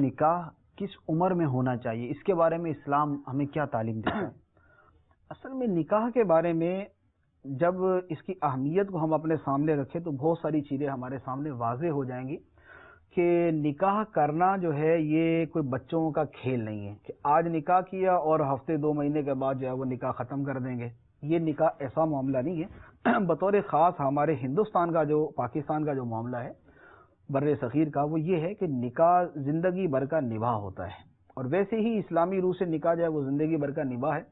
نکاح کس عمر میں ہونا چاہیے، اس کے بارے میں اسلام ہمیں کیا تعلیم دیتا ہے؟ اصل میں نکاح کے بارے میں جب اس کی اہمیت کو ہم اپنے سامنے رکھیں تو بہت ساری چیزیں ہمارے سامنے واضح ہو جائیں گی کہ نکاح کرنا جو ہے یہ کوئی بچوں کا کھیل نہیں ہے کہ آج نکاح کیا اور ہفتے 2 مہینے کے بعد جو ہے وہ نکاح ختم کر دیں گے۔ یہ نکاح ایسا معاملہ نہیں ہے۔ بطور خاص ہمارے ہندوستان کا جو پاکستان کا جو معاملہ ہے بر صغیر کا، وہ یہ ہے کہ نکاح زندگی بھر کا نباہ ہوتا ہے، اور ویسے ہی اسلامی روح سے نکاح جو ہے وہ زندگی بھر کا نباہ ہے۔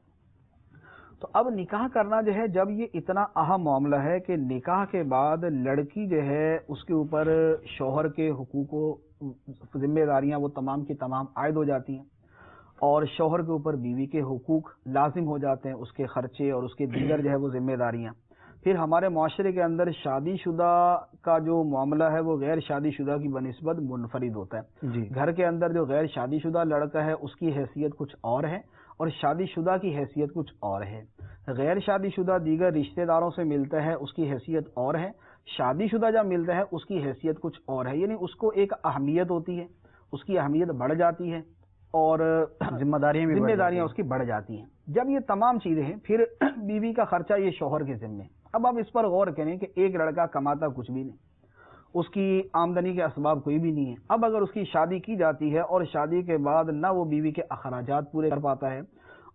تو اب نکاح کرنا جو ہے جب یہ اتنا اہم معاملہ ہے کہ نکاح کے بعد لڑکی جو ہے اس کے اوپر شوہر کے حقوق و ذمہ داریاں وہ تمام کی تمام عائد ہو جاتی ہیں، اور شوہر کے اوپر بیوی کے حقوق لازم ہو جاتے ہیں، اس کے خرچے اور اس کے دیگر جو ہے وہ ذمہ داریاں۔ پھر ہمارے معاشرے کے اندر شادی شدہ کا جو معاملہ ہے وہ غیر شادی شدہ کی بنسبت منفرد ہوتا ہے۔ گھر کے اندر جو غیر شادی شدہ لڑکا ہے اس کی حیثیت کچھ اور ہے، اور شادی شدہ کی حیثیت کچھ اور ہے۔ غیر شادی شدہ دیگر رشتہ داروں سے ملتا ہے، اس کی حیثیت اور ہے۔ شادی شدہ جب ملتا ہے اس کی حیثیت کچھ اور ہے، یعنی اس کو ایک اہمیت ہوتی ہے، اس کی اہمیت بڑھ جاتی ہے، اور ذمہ داریاں اس کی بڑھ جاتی ہیں۔ جب یہ تمام چیزیں ہیں پھر بیوی کا خرچہ یہ شوہر کے ذمے۔ اب آپ اس پر غور کریں کہ ایک لڑکا کماتا کچھ بھی نہیں، اس کی آمدنی کے اسباب کوئی بھی نہیں ہے۔ اب اگر اس کی شادی کی جاتی ہے اور شادی کے بعد نہ وہ بیوی کے اخراجات پورے کر پاتا ہے،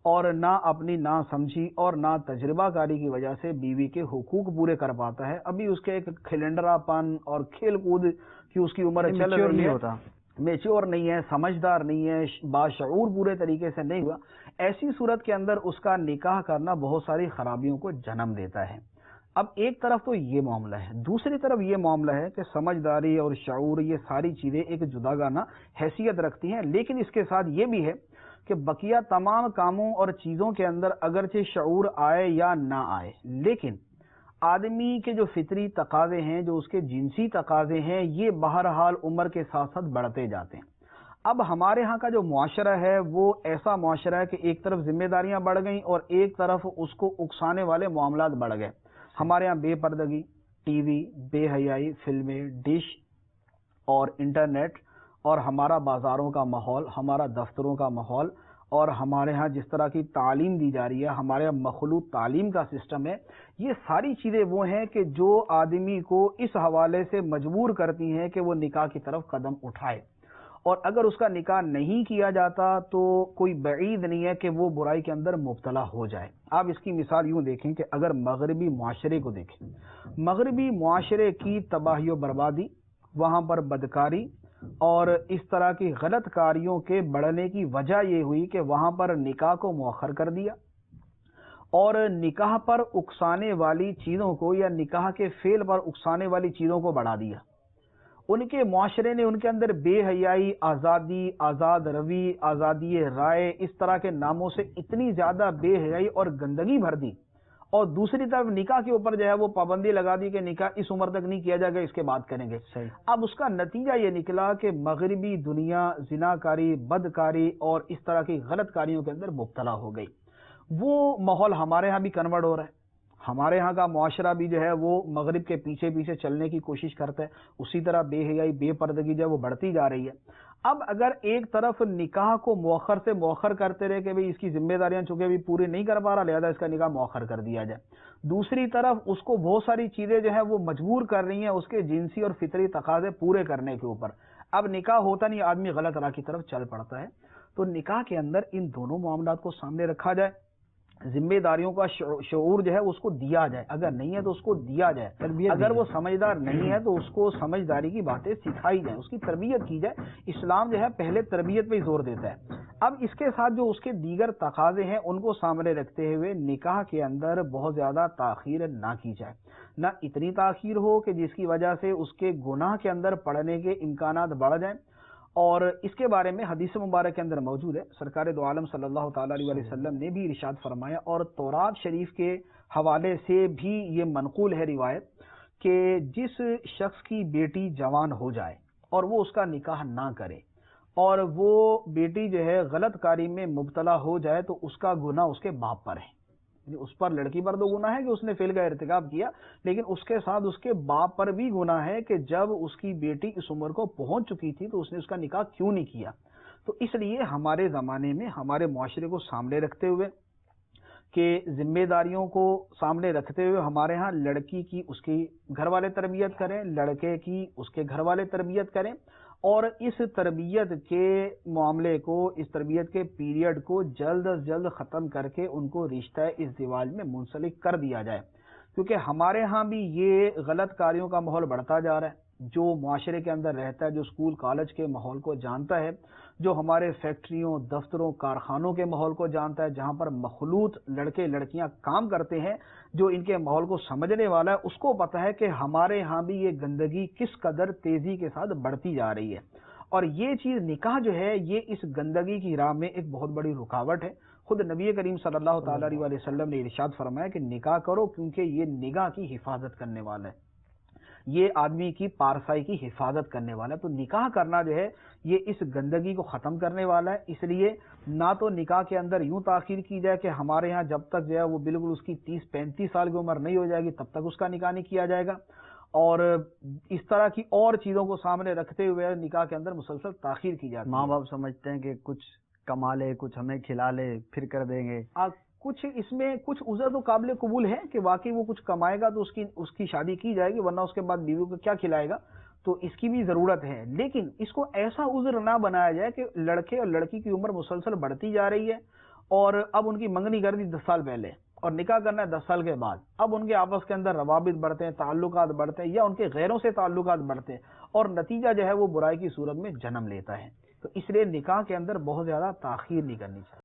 اور نہ اپنی نا سمجھی اور نہ تجربہ کاری کی وجہ سے بیوی کے حقوق پورے کر پاتا ہے، ابھی اس کے ایک کھلنڈرا پن اور کھیل کود کی اس کی عمر چل رہی ہے، میچور نہیں ہے، سمجھدار نہیں ہے، باشعور پورے طریقے سے نہیں ہوا، ایسی صورت کے اندر اس کا نکاح کرنا بہت ساری خرابیوں کو جنم دیتا ہے۔ اب ایک طرف تو یہ معاملہ ہے، دوسری طرف یہ معاملہ ہے کہ سمجھداری اور شعور یہ ساری چیزیں ایک جداگانہ حیثیت رکھتی ہیں، لیکن اس کے ساتھ یہ بھی ہے کہ بقیہ تمام کاموں اور چیزوں کے اندر اگرچہ شعور آئے یا نہ آئے، لیکن آدمی کے جو فطری تقاضے ہیں، جو اس کے جنسی تقاضے ہیں، یہ بہرحال عمر کے ساتھ ساتھ بڑھتے جاتے ہیں۔ اب ہمارے ہاں کا جو معاشرہ ہے وہ ایسا معاشرہ ہے کہ ایک طرف ذمہ داریاں بڑھ گئیں اور ایک طرف اس کو اکسانے والے معاملات بڑھ گئے۔ ہمارے ہاں بے پردگی، ٹی وی، بے حیائی، فلمیں، ڈش اور انٹرنیٹ، اور ہمارا بازاروں کا ماحول، ہمارا دفتروں کا ماحول، اور ہمارے ہاں جس طرح کی تعلیم دی جا رہی ہے، ہمارے ہاں مخلوط تعلیم کا سسٹم ہے، یہ ساری چیزیں وہ ہیں کہ جو آدمی کو اس حوالے سے مجبور کرتی ہیں کہ وہ نکاح کی طرف قدم اٹھائے، اور اگر اس کا نکاح نہیں کیا جاتا تو کوئی بعید نہیں ہے کہ وہ برائی کے اندر مبتلا ہو جائے۔ آپ اس کی مثال یوں دیکھیں کہ اگر مغربی معاشرے کو دیکھیں، مغربی معاشرے کی تباہی و بربادی، وہاں پر بدکاری اور اس طرح کی غلط کاریوں کے بڑھنے کی وجہ یہ ہوئی کہ وہاں پر نکاح کو مؤخر کر دیا، اور نکاح پر اکسانے والی چیزوں کو یا نکاح کے فعل پر اکسانے والی چیزوں کو بڑھا دیا۔ ان کے معاشرے نے ان کے اندر بے حیائی، آزادی، آزاد روی، آزادی رائے، اس طرح کے ناموں سے اتنی زیادہ بے حیائی اور گندگی بھر دی، اور دوسری طرف نکاح کے اوپر جو ہے وہ پابندی لگا دی کہ نکاح اس عمر تک نہیں کیا جائے گا، اس کے بعد کریں گے۔ اب اس کا نتیجہ یہ نکلا کہ مغربی دنیا زناکاری، بدکاری اور اس طرح کی غلط کاریوں کے اندر مبتلا ہو گئی۔ وہ ماحول ہمارے ہاں بھی کنورٹ ہو رہا ہے، ہمارے ہاں کا معاشرہ بھی جو ہے وہ مغرب کے پیچھے پیچھے چلنے کی کوشش کرتا ہے، اسی طرح بے حیائی، بے پردگی جو ہے وہ بڑھتی جا رہی ہے۔ اب اگر ایک طرف نکاح کو مؤخر سے مؤخر کرتے رہے کہ بھئی اس کی ذمہ داریاں چونکہ ابھی پوری نہیں کر پا رہا، لہذا اس کا نکاح مؤخر کر دیا جائے، دوسری طرف اس کو بہت ساری چیزیں جو ہے وہ مجبور کر رہی ہیں اس کے جنسی اور فطری تقاضے پورے کرنے کے اوپر، اب نکاح ہوتا نہیں، آدمی غلط راہ کی طرف چل پڑتا ہے۔ تو نکاح کے اندر ان دونوں معاملات کو سامنے رکھا جائے، ذمہ داریوں کا شعور جو ہے اس کو دیا جائے، اگر نہیں ہے تو اس کو دیا جائے، اگر وہ سمجھدار نہیں ہے تو اس کو سمجھداری کی باتیں سکھائی جائیں، اس کی تربیت کی جائے۔ اسلام جو ہے پہلے تربیت پہ زور دیتا ہے۔ اب اس کے ساتھ جو اس کے دیگر تقاضے ہیں ان کو سامنے رکھتے ہوئے نکاح کے اندر بہت زیادہ تاخیر نہ کی جائے، نہ اتنی تاخیر ہو کہ جس کی وجہ سے اس کے گناہ کے اندر پڑنے کے امکانات بڑھ جائیں، اور اس کے بارے میں حدیث مبارک کے اندر موجود ہے، سرکار دو عالم صلی اللہ تعالیٰ علیہ وسلم نے بھی ارشاد فرمایا، اور تورات شریف کے حوالے سے بھی یہ منقول ہے روایت، کہ جس شخص کی بیٹی جوان ہو جائے اور وہ اس کا نکاح نہ کرے، اور وہ بیٹی جو ہے غلط کاری میں مبتلا ہو جائے، تو اس کا گناہ اس کے باپ پر ہے، یعنی اس پر لڑکی پر تو گناہ ہے کہ اس نے فعل کا ارتکاب کیا، لیکن اس کے ساتھ اس کے باپ پر بھی گناہ ہے کہ جب اس کی بیٹی اس عمر کو پہنچ چکی تھی تو اس نے اس کا نکاح کیوں نہیں کیا۔ تو اس لیے ہمارے زمانے میں ہمارے معاشرے کو سامنے رکھتے ہوئے کہ ذمہ داریوں کو سامنے رکھتے ہوئے ہمارے ہاں لڑکی کی اس کی گھر والے تربیت کریں، لڑکے کی اس کے گھر والے تربیت کریں، اور اس تربیت کے معاملے کو، اس تربیت کے پیریڈ کو جلد از جلد ختم کر کے ان کو رشتہ ازدواج میں منسلک کر دیا جائے، کیونکہ ہمارے ہاں بھی یہ غلط کاریوں کا ماحول بڑھتا جا رہا ہے۔ جو معاشرے کے اندر رہتا ہے، جو اسکول کالج کے ماحول کو جانتا ہے، جو ہمارے فیکٹریوں، دفتروں، کارخانوں کے ماحول کو جانتا ہے، جہاں پر مخلوط لڑکے لڑکیاں کام کرتے ہیں، جو ان کے ماحول کو سمجھنے والا ہے، اس کو پتہ ہے کہ ہمارے ہاں بھی یہ گندگی کس قدر تیزی کے ساتھ بڑھتی جا رہی ہے، اور یہ چیز نکاح جو ہے یہ اس گندگی کی راہ میں ایک بہت بڑی رکاوٹ ہے۔ خود نبی کریم صلی اللہ تعالی علیہ وسلم نے ارشاد فرمایا کہ نکاح کرو، کیونکہ یہ نگاہ کی حفاظت کرنے والا ہے، یہ آدمی کی پارسائی کی حفاظت کرنے والا ہے۔ تو نکاح کرنا جو ہے یہ اس گندگی کو ختم کرنے والا ہے، اس لیے نہ تو نکاح کے اندر یوں تاخیر کی جائے کہ ہمارے ہاں جب تک جو ہے وہ بالکل اس کی 30-35 سال کی عمر نہیں ہو جائے گی تب تک اس کا نکاح نہیں کیا جائے گا، اور اس طرح کی اور چیزوں کو سامنے رکھتے ہوئے نکاح کے اندر مسلسل تاخیر کی جاتی ہے۔ ماں باپ سمجھتے ہیں کہ کچھ کما لے، کچھ ہمیں کھلا لے، پھر کر دیں گے۔ کچھ اس میں کچھ عذر تو قابل قبول ہے کہ واقعی وہ کچھ کمائے گا تو اس کی شادی کی جائے گی، ورنہ اس کے بعد بیوی کو کیا کھلائے گا، تو اس کی بھی ضرورت ہے، لیکن اس کو ایسا عذر نہ بنایا جائے کہ لڑکے اور لڑکی کی عمر مسلسل بڑھتی جا رہی ہے، اور اب ان کی منگنی کر دی 10 سال پہلے اور نکاح کرنا ہے 10 سال کے بعد، اب ان کے آپس کے اندر روابط بڑھتے ہیں، تعلقات بڑھتے ہیں، یا ان کے غیروں سے تعلقات بڑھتے ہیں، اور نتیجہ جو ہے وہ برائی کی صورت میں جنم لیتا ہے۔ تو اس لیے نکاح کے اندر بہت زیادہ تاخیر نہیں کرنی چاہیے۔